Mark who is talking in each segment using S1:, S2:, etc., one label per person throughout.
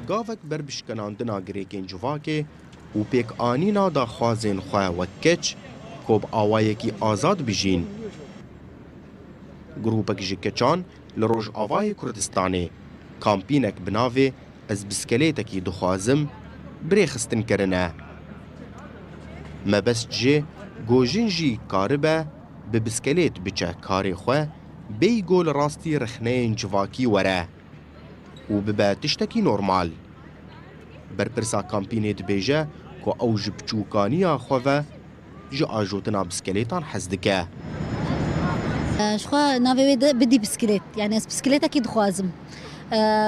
S1: گاوک بر بشکناندنا گریکین جواکه و پیک آنینا دا خوازین خواه و کچ کوب آوائه کی آزاد بجین. گروپک جی کچان لروج آوای کردستانه کامپینک بناوه از بسکلیتکی دخوازم بریخستن کرنه. مبست جی گوژین جی کاربه به بسکلیت بچه کاری خواه بی گول راستی رخنه جواکی وره و ببه تشتکی نورمال. برپرسا کامپینه دبیجه که او جبچوکانی خواه جی آجوتنا بسکلیتان حزدکه.
S2: شخوا ناوی بدی بسکلیت یعنی از بسکلیت اکی دخوازم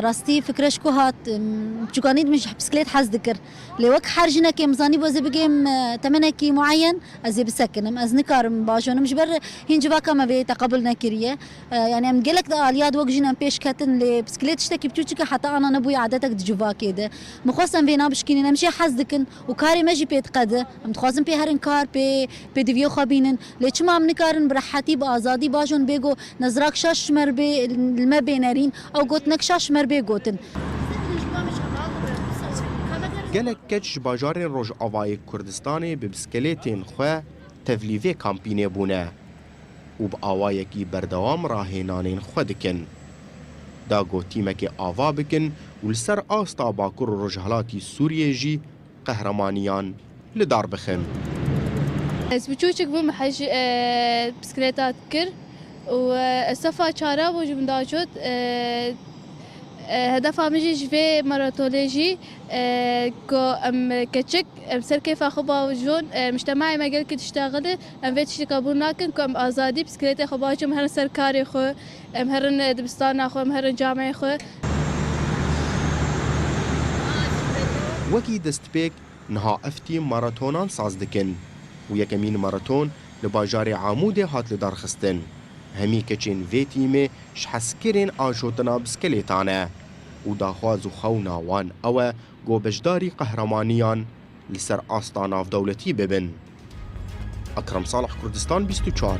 S2: راستی فکرش که هات بچوکانید مش بسکلیت حز دکر لوک حرجنا که مزانی بازی بگیم تمنه کی معین از بسکنم از نکارم باشونم مش بر هنج واقع ما به تقبل نکریه يعني ام قالك الياد وجهنا بيش كاتن لبسكليت اشتكي بتوجك حتى انا نبوي عادتك دجوا كده مخصم بينا بشكيني نمشي حزدكن وكاري ماجي بيت قد ام تخازم بي هرن كار بي ديفيو خابينن ليش ما ام نكارن براحتي بازادي باجون بيجو نزراك شاش مربي الما بينارين او قلت نك شاش مربي قوتن
S1: گلک کچ باجارین روژ آوای کردستانی به بسکلیتین خواه تفلیوی کامپینه بونه و با آوای کی بردوام راهینانین خود دکن. دا گو تیمک آوا بکن و لسر آستا باکر روژهلاتی سوریه جی قهرمانیان لدار بخن.
S3: از بچوچک بوم حج بسکلیتات کر و صفا چاره و جم داشت هدف مجيش في ماراتولوجي كو ام كتشك ام سر كيف اخبا وجون مجتمعي ما قال كي تشتغل ام فيت تقابلناكن كو ام ازادي بسكليت اخباجم هرن سركاري خو ام هرن دبستان اخو ام هرن جامعي خو
S1: وكي دستبيك نها افتي ماراتونان سازدكن و يكمين ماراتون لباجاري عاموده هات لدار خستن. همی کچین وی تیمه شحسکرین آجوتنا بسکلیتانه و داخواز و خونا وان اوه گو بجداری قهرمانیان لسر آستاناف دولتی ببن. اکرم صالح، کردستان 24.